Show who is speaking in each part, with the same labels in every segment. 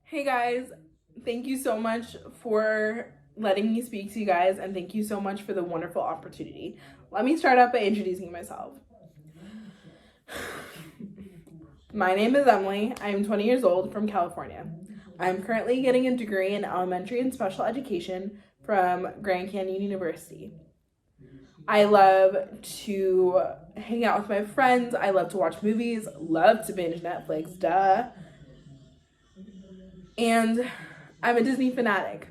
Speaker 1: Hey guys, thank you so much for letting me speak to you guys, and thank you so much for the wonderful opportunity. Let me start out by introducing myself. My name is Emilee. I am 20 years old from California. I'm currently getting a degree in elementary and special education from Grand Canyon University. I love to hang out with my friends. I love to watch movies, love to binge Netflix, duh. And I'm a Disney fanatic.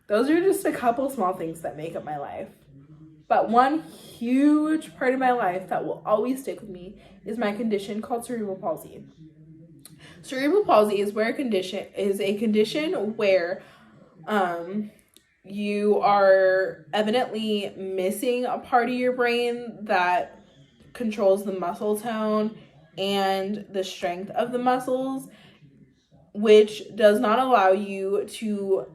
Speaker 1: Those are just a couple small things that make up my life. But one huge part of my life that will always stick with me is my condition called cerebral palsy. Cerebral palsy is a condition where you are evidently missing a part of your brain that controls the muscle tone and the strength of the muscles, which does not allow you to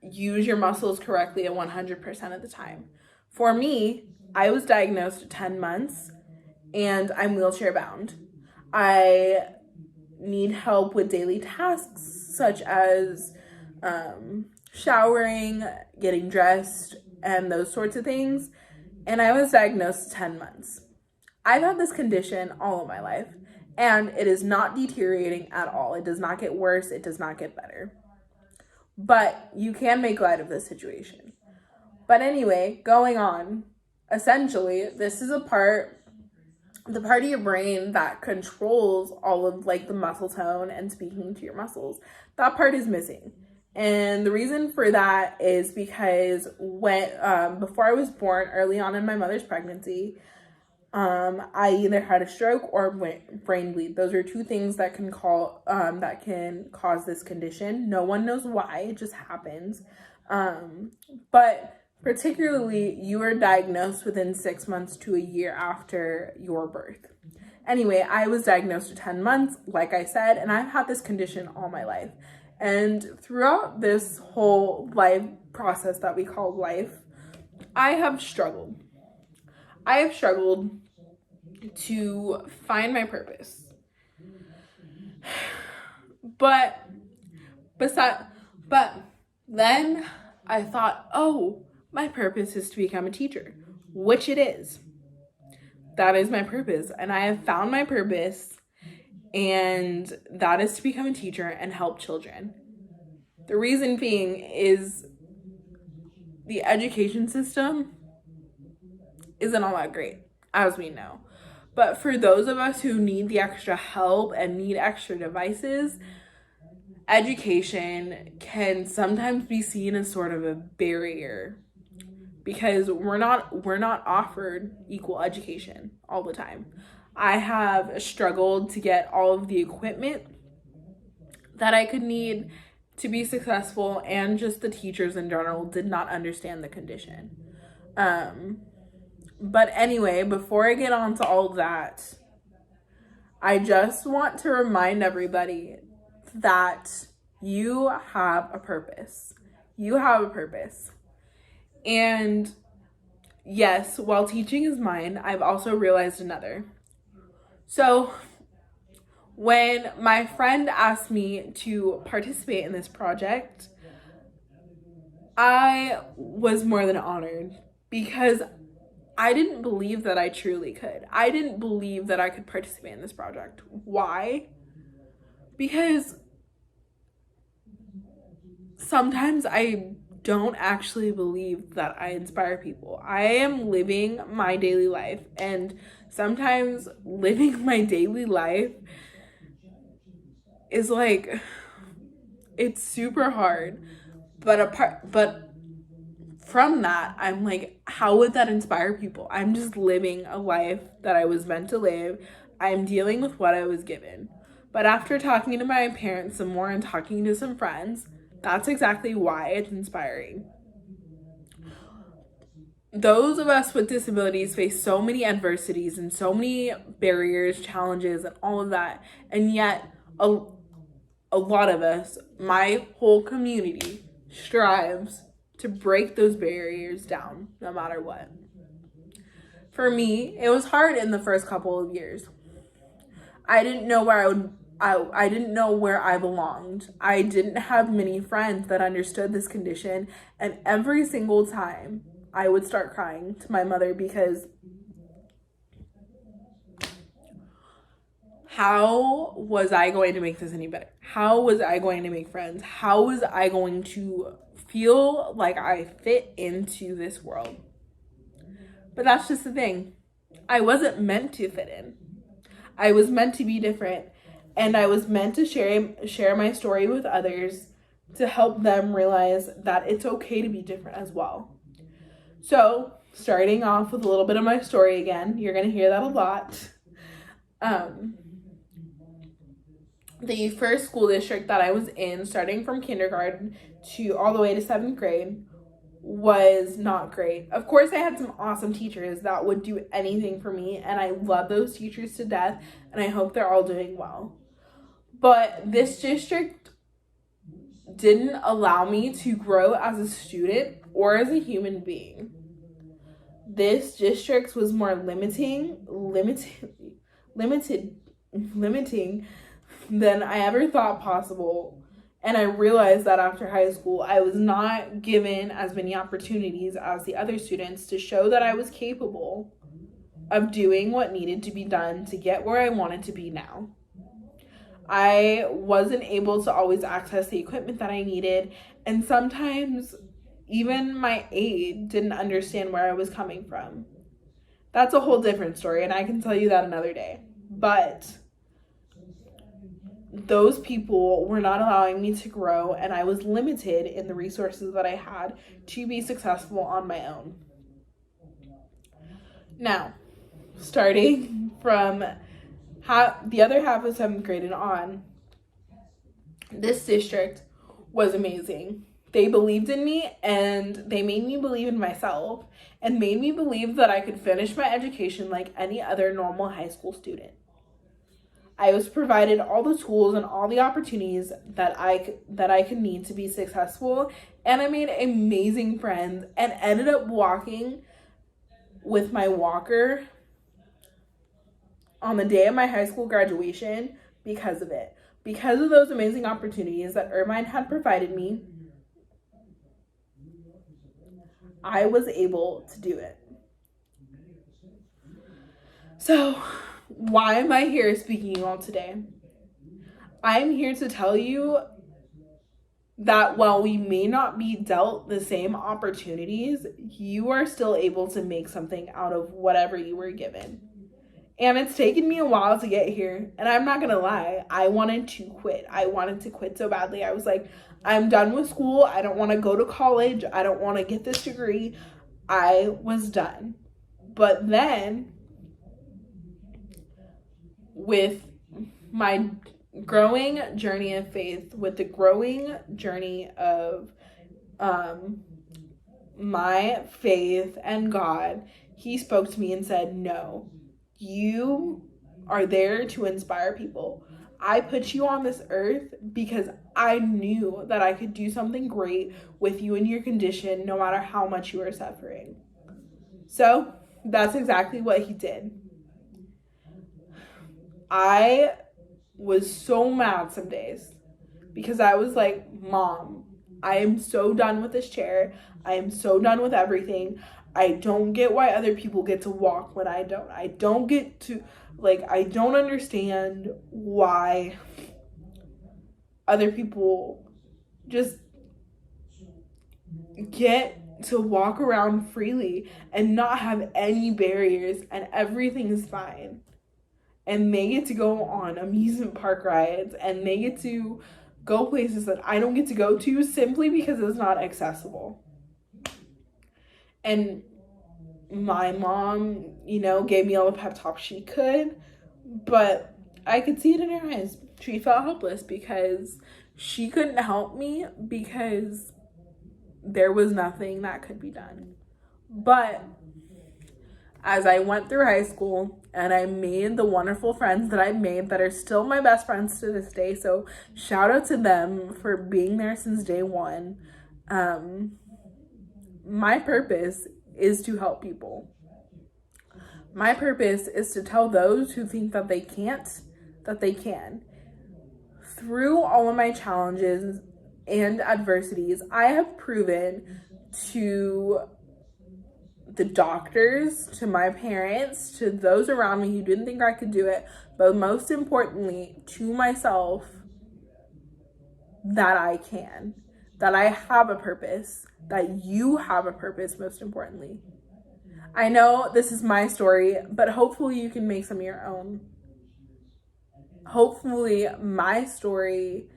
Speaker 1: use your muscles correctly at 100% of the time. For me, I was diagnosed at 10 months and I'm wheelchair bound. I need help with daily tasks such as showering, getting dressed, and those sorts of things. And I was diagnosed at 10 months. I've had this condition all of my life, and it is not deteriorating at all. It does not get worse. It does not get better. But you can make light of this situation. But anyway, going on, essentially, this is the part of your brain that controls all of the muscle tone and speaking to your muscles. That part is missing. And the reason for that is because before I was born, early on in my mother's pregnancy, I either had a stroke or brain bleed. Those are two things that can cause this condition. No one knows why, it just happens. But particularly, you are diagnosed within 6 months to a year after your birth. Anyway, I was diagnosed at 10 months, like I said, and I've had this condition all my life. And throughout this whole life process that we call life, I have struggled to find my purpose. But then I thought, oh, my purpose is to become a teacher, which it is. That is my purpose, and I have found my purpose, and that is to become a teacher and help children. The reason being is the education system isn't all that great, as we know. But for those of us who need the extra help and need extra devices, education can sometimes be seen as sort of a barrier because we're not offered equal education all the time. I have struggled to get all of the equipment that I could need to be successful, and just the teachers in general did not understand the condition. But anyway, before I get on to all that, I just want to remind everybody that you have a purpose. You have a purpose. And yes, while teaching is mine, I've also realized another. So when my friend asked me to participate in this project, I was more than honored because I didn't believe that I truly could. I didn't believe that I could participate in this project. Why? Because sometimes I don't actually believe that I inspire people. I am living my daily life, and sometimes living my daily life is it's super hard. But from that, I'm like, how would that inspire people? I'm just living a life that I was meant to live. I'm dealing with what I was given. But after talking to my parents some more and talking to some friends, that's exactly why it's inspiring. Those of us with disabilities face so many adversities and so many barriers, challenges, and all of that. And yet, a lot of us, my whole community, strives to break those barriers down no matter what. For me, it was hard in the first couple of years. I didn't know where I would I didn't know where I belonged. I didn't have many friends that understood this condition. And every single time I would start crying to my mother because how was I going to make this any better? How was I going to make friends? How was I going to feel like I fit into this world? But that's just the thing. I wasn't meant to fit in. I was meant to be different. And I was meant to share my story with others to help them realize that it's okay to be different as well. So, starting off with a little bit of my story again, you're going to hear that a lot. The first school district that I was in, starting from kindergarten to all the way to 7th grade, was not great. Of course, I had some awesome teachers that would do anything for me, and I love those teachers to death, and I hope they're all doing well. But this district didn't allow me to grow as a student or as a human being. This district was more limiting than I ever thought possible. And I realized that after high school, I was not given as many opportunities as the other students to show that I was capable of doing what needed to be done to get where I wanted to be now. I wasn't able to always access the equipment that I needed, and sometimes even my aide didn't understand where I was coming from. That's a whole different story, and I can tell you that another day. But those people were not allowing me to grow, and I was limited in the resources that I had to be successful on my own. Now, starting from the other half of 7th grade and on, this district was amazing. They believed in me, and they made me believe in myself, and made me believe that I could finish my education like any other normal high school student. I was provided all the tools and all the opportunities that I could need to be successful, and I made amazing friends and ended up walking with my walker on the day of my high school graduation because of it. Because of those amazing opportunities that Irvine had provided me, I was able to do it. So, why am I here speaking to you all today? I'm here to tell you that while we may not be dealt the same opportunities, you are still able to make something out of whatever you were given. And it's taken me a while to get here. And I'm not going to lie, I wanted to quit. I wanted to quit so badly. I was like, I'm done with school. I don't want to go to college. I don't want to get this degree. I was done. But then, with my growing journey of faith, with the growing journey of my faith and God, He spoke to me and said, no, you are there to inspire people. I put you on this earth because I knew that I could do something great with you in your condition, no matter how much you are suffering. So that's exactly what He did. I was so mad some days because I was like, Mom, I am so done with this chair. I am so done with everything. I don't get why other people get to walk when I don't. I don't get to, I don't understand why other people just get to walk around freely and not have any barriers and everything is fine. And they get to go on amusement park rides and they get to go places that I don't get to go to simply because it's not accessible. And my mom, gave me all the pep talk she could, but I could see it in her eyes. She felt helpless because she couldn't help me because there was nothing that could be done. But as I went through high school and I made the wonderful friends that I made that are still my best friends to this day, so shout out to them for being there since day one. My purpose is to help people. My purpose is to tell those who think that they can't, that they can. through all of my challenges and adversities, I have proven to the doctors, to my parents, to those around me who didn't think I could do it, but most importantly, to myself, that I can, that I have a purpose, that you have a purpose, most importantly. I know this is my story, but hopefully you can make some of your own. Hopefully my story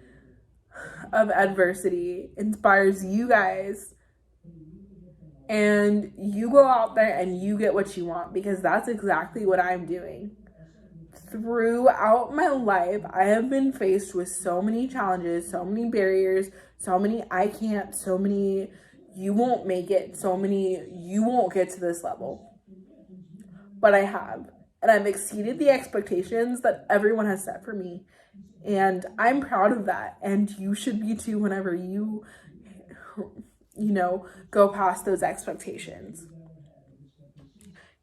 Speaker 1: of adversity inspires you guys and you go out there and you get what you want, because that's exactly what I'm doing. Throughout my life, I have been faced with so many challenges, so many barriers, so many I can't, so many you won't make it, so many you won't get to this level. But I have, and I've exceeded the expectations that everyone has set for me. And I'm proud of that, and you should be too whenever you go past those expectations.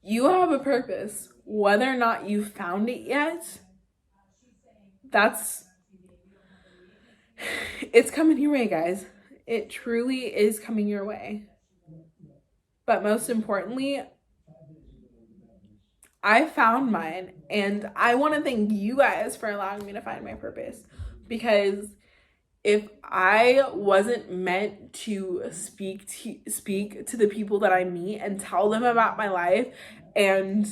Speaker 1: You have a purpose. Whether or not you've found it yet, it's coming your way, guys. It truly is coming your way. But most importantly, I found mine, and I want to thank you guys for allowing me to find my purpose, because if I wasn't meant to speak to the people that I meet and tell them about my life and,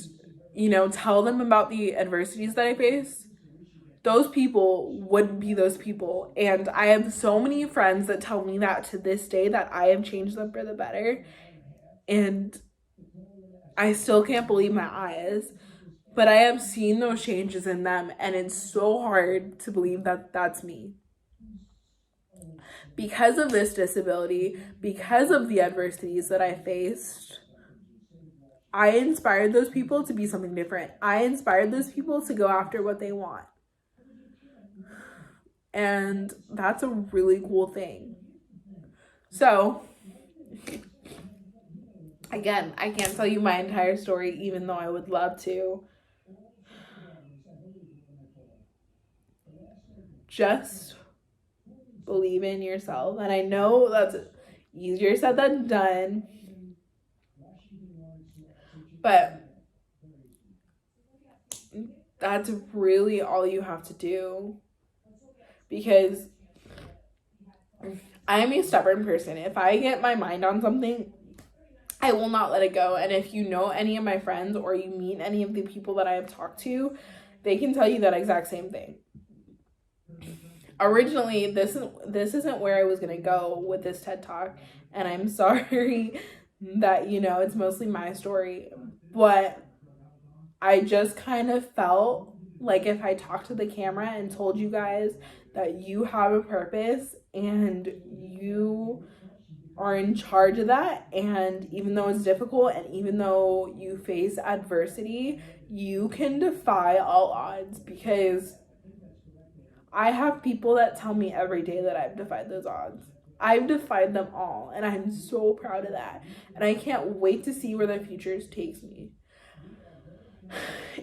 Speaker 1: tell them about the adversities that I face, those people wouldn't be those people. And I have so many friends that tell me that to this day, that I have changed them for the better. And I still can't believe my eyes, but I have seen those changes in them, and it's so hard to believe that that's me. Because of this disability, because of the adversities that I faced, I inspired those people to be something different. I inspired those people to go after what they want. And that's a really cool thing. So, again, I can't tell you my entire story, even though I would love to. Just believe in yourself. And I know that's easier said than done, but that's really all you have to do, because I am a stubborn person. If I get my mind on something, I will not let it go. And if you know any of my friends, or you meet any of the people that I have talked to, they can tell you that exact same thing. Originally, this isn't where I was going to go with this TED Talk, and I'm sorry that, it's mostly my story, but I just kind of felt like if I talked to the camera and told you guys that you have a purpose and you are in charge of that, and even though it's difficult and even though you face adversity, you can defy all odds, because I have people that tell me every day that I've defied those odds. I've defied them all, and I'm so proud of that. And I can't wait to see where the future takes me.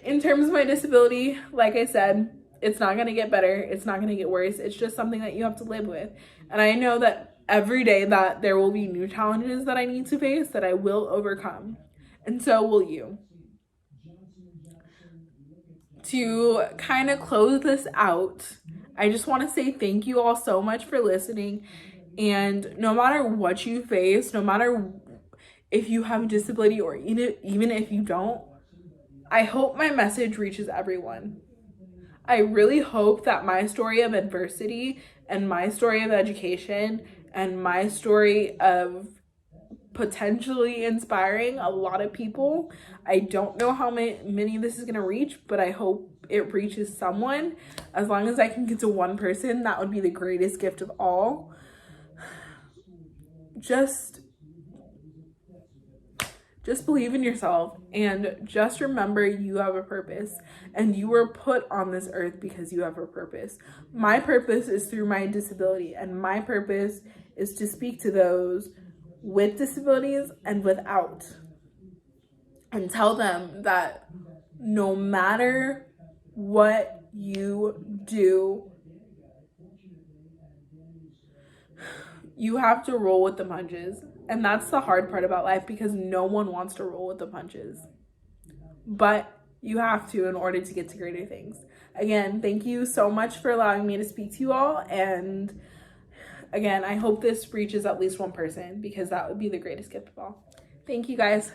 Speaker 1: In terms of my disability, like I said, it's not going to get better. It's not going to get worse. It's just something that you have to live with. And I know that every day that there will be new challenges that I need to face that I will overcome. And so will you. To kind of close this out, I just want to say thank you all so much for listening. And no matter what you face, no matter if you have a disability or even if you don't, I hope my message reaches everyone. I really hope that my story of adversity and my story of education and my story of potentially inspiring a lot of people. I don't know how many this is going to reach, but I hope it reaches someone. As long as I can get to one person, that would be the greatest gift of all. Just believe in yourself, and just remember you have a purpose, and you were put on this earth because you have a purpose. My purpose is through my disability, and my purpose is to speak to those with disabilities and without, and tell them that no matter what you do, You have to roll with the punches. And that's the hard part about life, because no one wants to roll with the punches. But you have to in order to get to greater things. Again, thank you so much for allowing me to speak to you all. And again, I hope this reaches at least one person, because that would be the greatest gift of all. Thank you, guys.